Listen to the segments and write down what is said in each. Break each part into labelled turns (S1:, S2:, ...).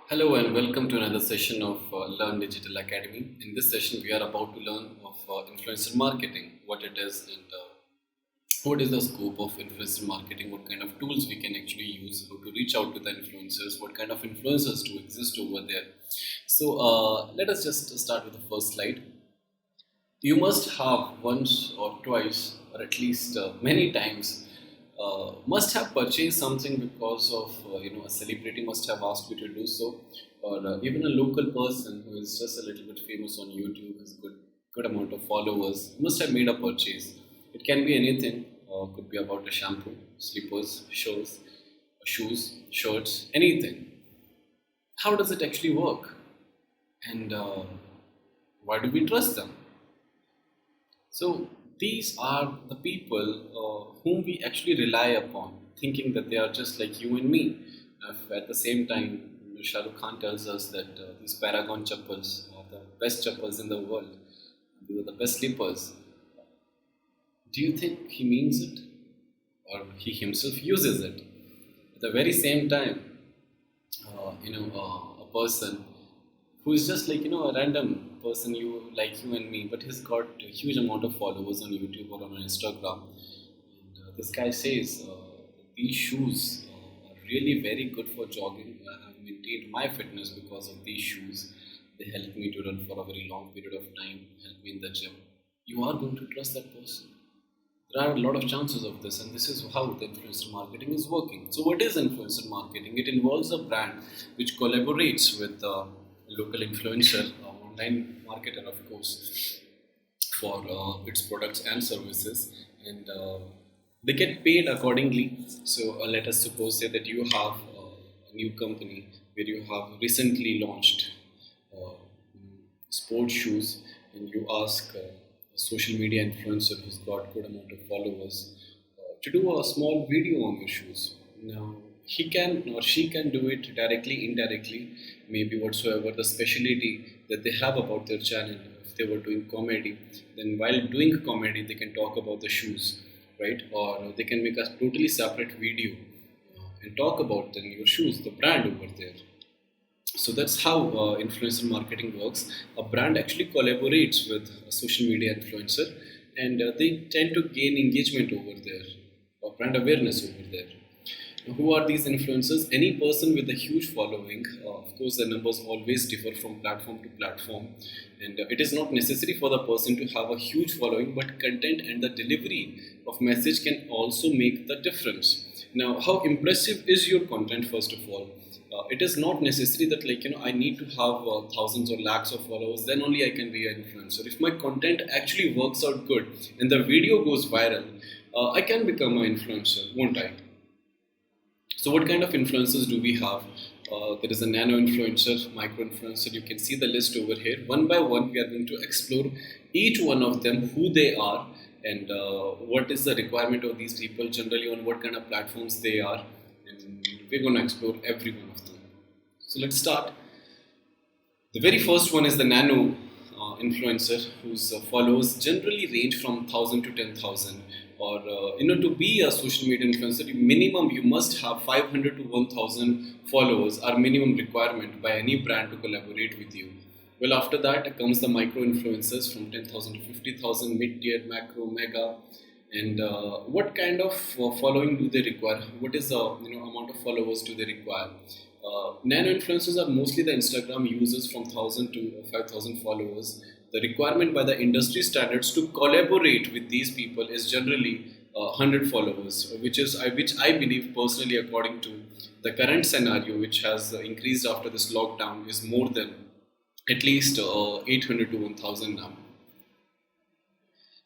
S1: Hello and welcome to another session of Learn Digital Academy. In this session, we are about to learn of influencer marketing, what it is and what is the scope of influencer marketing, what kind of tools we can actually use, how to reach out to the influencers, what kind of influencers do exist over there. So let us just start with the first slide. You must have once or twice or at least many times must have purchased something because of a celebrity must have asked you to do so, or even a local person who is just a little bit famous on YouTube, has good amount of followers, must have made a purchase. It can be anything. Could be about a shampoo, slippers, shoes, shirts, anything. How does it actually work, and why do we trust them? So these are the people whom we actually rely upon, thinking that they are just like you and me. If at the same time, Shah Rukh Khan tells us that these Paragon chappals are the best chappals in the world, these are the best slippers. Do you think he means it, or he himself uses it? At the very same time, a person who is just like a random person you like you and me, but he's got a huge amount of followers on YouTube or on Instagram. And this guy says these shoes are really very good for jogging. I have maintained my fitness because of these shoes. They help me to run for a very long period of time, help me in the gym. You are going to trust that person. There are a lot of chances of this, and this is how the influencer marketing is working. So what is influencer marketing? It involves a brand which collaborates with a local influencer, online marketer of course, for its products and services, and they get paid accordingly. So let us suppose say that you have a new company where you have recently launched uh, sports shoes, and you ask a social media influencer who's got good amount of followers to do a small video on your shoes. Now he can or she can do it directly, indirectly, maybe whatsoever the specialty that they have about their channel. If they were doing comedy, then while doing comedy, they can talk about the shoes, right? Or they can make a totally separate video and talk about then your shoes, the brand over there. So that's how influencer marketing works. A brand actually collaborates with a social media influencer, and they tend to gain engagement over there, or brand awareness over there. Now, who are these influencers? Any person with a huge following. Of course, the numbers always differ from platform to platform, and it is not necessary for the person to have a huge following, but content and the delivery of message can also make the difference. Now, how impressive is your content? First of all, it is not necessary that I need to have thousands or lakhs of followers, then only I can be an influencer. If my content actually works out good and the video goes viral, I can become an influencer, won't I? So what kind of influencers do we have? There is a nano influencer, micro influencer. You can see the list over here. One by one, we are going to explore each one of them, who they are, and what is the requirement of these people, generally on what kind of platforms they are. And we're going to explore every one of them. So let's start. The very first one is the nano influencer, whose followers generally range from 1,000 to 10,000. Or to be a social media influencer, minimum you must have 500 to 1,000 followers, are minimum requirement by any brand to collaborate with you. Well, after that comes the micro influencers from 10,000 to 50,000, mid tier, macro, mega. And what kind of following do they require? What is the amount of followers do they require? Nano influencers are mostly the Instagram users from 1,000 to 5,000 followers. The requirement by the industry standards to collaborate with these people is generally 100 followers, which I believe personally, according to the current scenario, which has increased after this lockdown, is more than at least 800 to 1,000 now.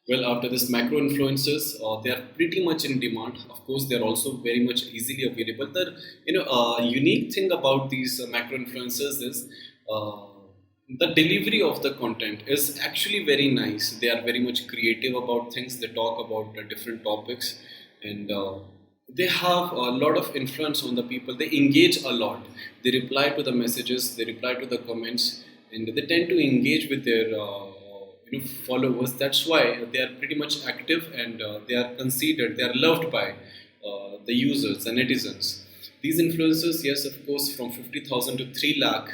S1: Well, after this, macro influencers, they are pretty much in demand. Of course, they are also very much easily available. The unique thing about these macro influencers is the delivery of the content is actually very nice. They are very much creative about things. They talk about different topics, and they have a lot of influence on the people. They engage a lot. They reply to the messages. They reply to the comments, and they tend to engage with their followers. That's why they are pretty much active, and they are considered. They are loved by the users, the netizens. These influencers, yes, of course, from 50,000 to 3 lakh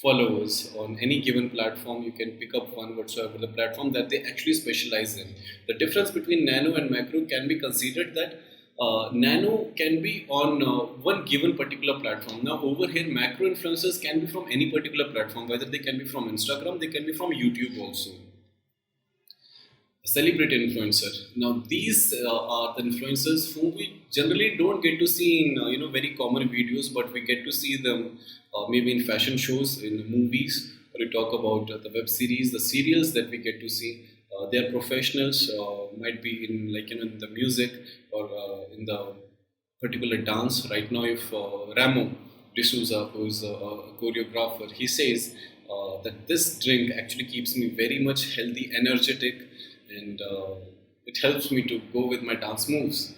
S1: followers on any given platform, you can pick up one whatsoever the platform that they actually specialize in. The difference between nano and macro can be considered that nano can be on one given particular platform. Now, over here, macro influencers can be from any particular platform, whether they can be from Instagram, they can be from YouTube also. Celebrity influencer. Now, these are the influencers whom we generally don't get to see in very common videos, but we get to see them maybe in fashion shows, in movies, or we talk about the web series, the serials that we get to see. They are professionals, might be in in the music or in the particular dance. Right now, if Ramo D'Souza, who is a choreographer, he says that this drink actually keeps me very much healthy, energetic, and it helps me to go with my dance moves.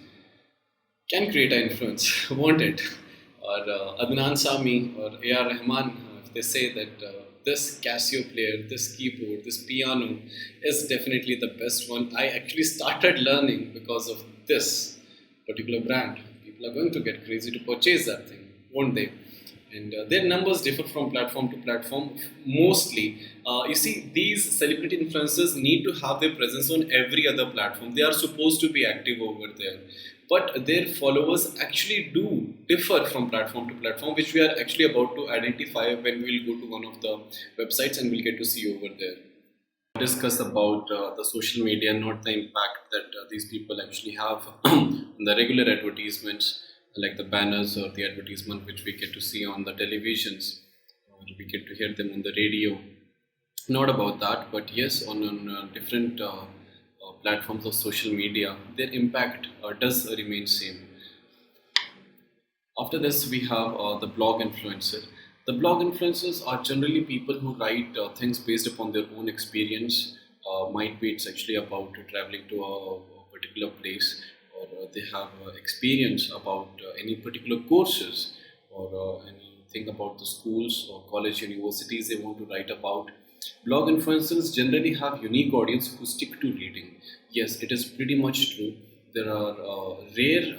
S1: Can create an influence, won't it? Or Adnan Sami or A.R. Rahman, if they say that this Casio player, this keyboard, this piano is definitely the best one. I actually started learning because of this particular brand. People are going to get crazy to purchase that thing, won't they? And their numbers differ from platform to platform. Mostly, you see, these celebrity influencers need to have their presence on every other platform. They are supposed to be active over there, but their followers actually do differ from platform to platform, which we are actually about to identify when we'll go to one of the websites and we'll get to see over there. Discuss about the social media, not the impact that these people actually have on the regular advertisements, like the banners or the advertisement which we get to see on the televisions, or we get to hear them on the radio. Not about that, but yes, on different platforms of social media, their impact does remain same. After this, we have the blog influencer. The blog influencers are generally people who write things based upon their own experience. Might be it's actually about traveling to a particular place, or they have experience about any particular courses, or anything about the schools or college universities they want to write about. Blog influencers generally have unique audience who stick to reading. Yes, it is pretty much true. There are rare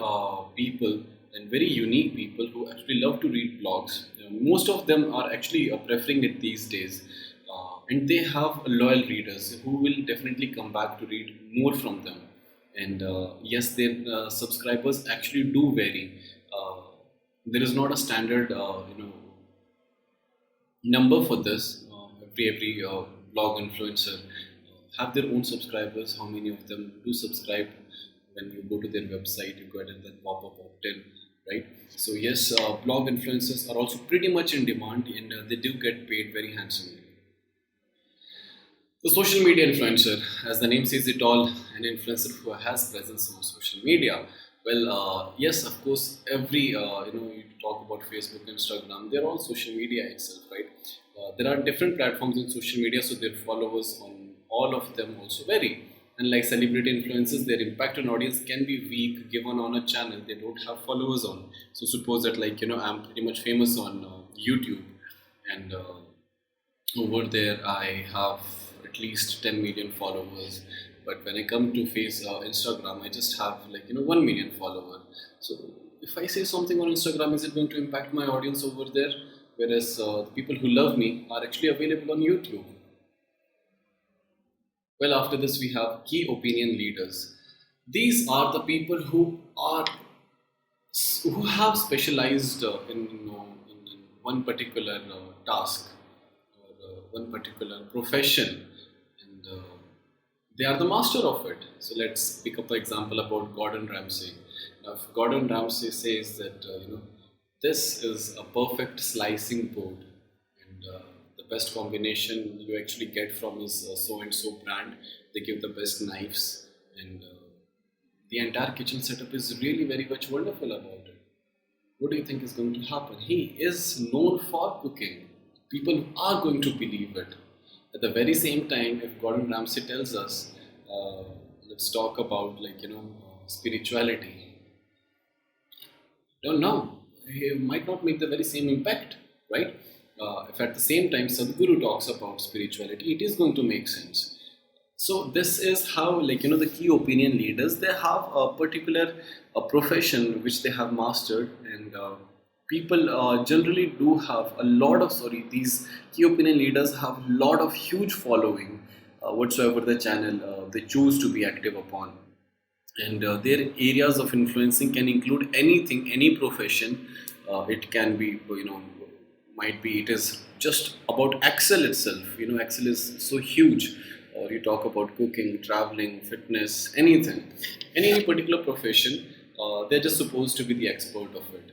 S1: people and very unique people who actually love to read blogs. Most of them are actually preferring it these days, and they have loyal readers who will definitely come back to read more from them. And yes, their subscribers actually do vary. There is not a standard, number for this. Every blog influencer have their own subscribers. How many of them do subscribe? When you go to their website, you get that pop-up opt-in, right? So yes, blog influencers are also pretty much in demand, and they do get paid very handsomely. The social media influencer, as the name says it all, an influencer who has presence on social media. Well, yes, of course, every you talk about Facebook, Instagram, they're all social media itself, right? There are different platforms in social media, so their followers on all of them also vary. And like celebrity influencers, their impact on audience can be weak given on a channel they don't have followers on. So suppose that I'm pretty much famous on YouTube, and over there I have at least 10 million followers, but when I come to face Instagram, I just have 1 million follower. So if I say something on Instagram, is it going to impact my audience over there, whereas the people who love me are actually available on YouTube? Well, after this we have key opinion leaders. These are the people who have specialized in one particular task, or one particular profession, and they are the master of it. So let's pick up an example about Gordon Ramsay. Now, if Gordon Ramsay says that this is a perfect slicing board, and the best combination you actually get from is so and so brand. They give the best knives, and the entire kitchen setup is really very much wonderful about it. What do you think is going to happen? He is known for cooking. People are going to believe it. At the very same time, if Gordon Ramsay tells us, uh, let's talk about spirituality. Don't know. He might not make the very same impact, right? If at the same time Sadhguru talks about spirituality, it is going to make sense. So this is how, the key opinion leaders, they have a particular profession which they have mastered, and people generally do have a lot of, sorry, these key opinion leaders have a lot of huge following whatsoever the channel they choose to be active upon. And their areas of influencing can include anything, any profession. It can be, might be, it is just about Excel itself. Excel is so huge. Or you talk about cooking, traveling, fitness, anything, any particular profession, they're just supposed to be the expert of it.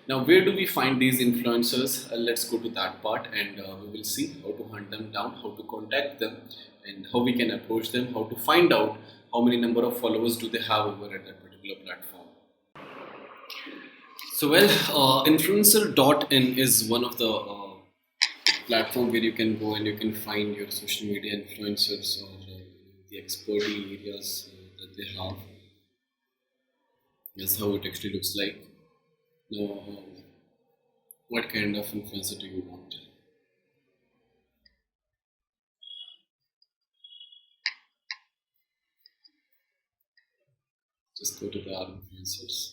S1: Now, where do we find these influencers? Let's go to that part, and we will see how to hunt them down, how to contact them, and how we can approach them, how to find out how many number of followers do they have over at that particular platform. So, well, influencer.in is one of the platform where you can go and you can find your social media influencers or the expertise areas that they have. That's how it actually looks like. Now, what kind of influencer do you want? Just go to the R influencers.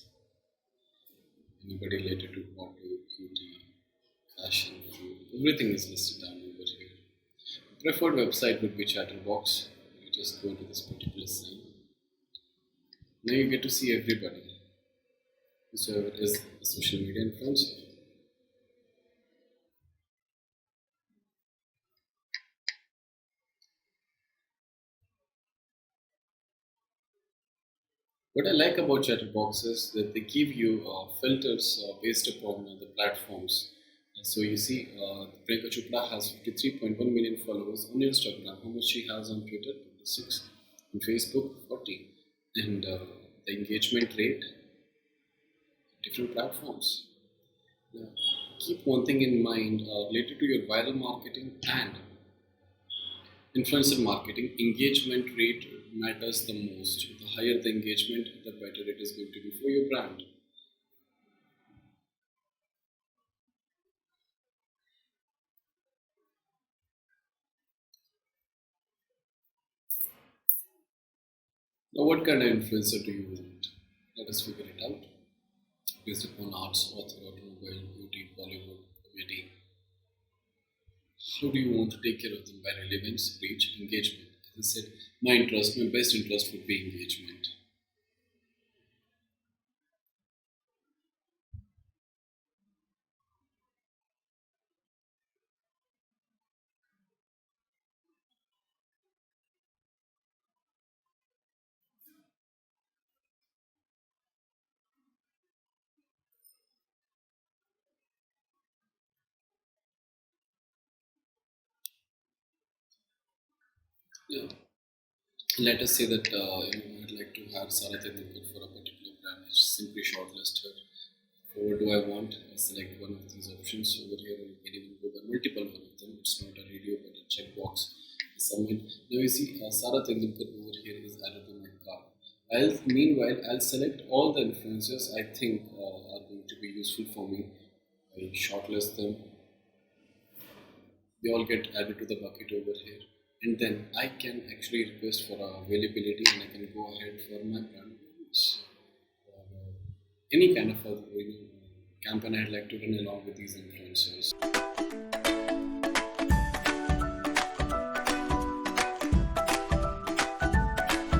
S1: Anybody related to water, beauty, fashion, food, everything is listed down over here. Preferred website would be Chatterbox. You just go to this particular site. Now you get to see everybody. Whosoever is a social media influencer. What I like about Chatterbox is that they give you filters based upon the platforms. So you see, Priyanka Chopra has 53.1 million followers on Instagram. How much she has on Twitter? 26. On Facebook, 40. And the engagement rate, different platforms. Now, keep one thing in mind related to your viral marketing and influencer marketing. Engagement rate matters the most. The higher the engagement, the better it is going to be for your brand. Now, what kind of influencer do you want? Let us figure it out. Based upon arts, author, automobile, beauty, Bollywood, comedy. How do you want to take care of them? By relevance, reach, engagement. As I said, my best interest would be engagement. Yeah. Let us say that I'd like to hire Sarah Tendulkar for a particular brand. I just simply shortlist her. For what do I want? I select one of these options. Over here, you can even go by multiple one of them. It's not a radio, but a checkbox. Submit. Now you see, Sarah Tendulkar over here is added to my cart. Meanwhile, I'll select all the influencers I think are going to be useful for me. I shortlist them. They all get added to the bucket over here, and then I can actually request for availability, and I can go ahead for my brand awareness or any kind of campaign I'd like to run along with these influencers.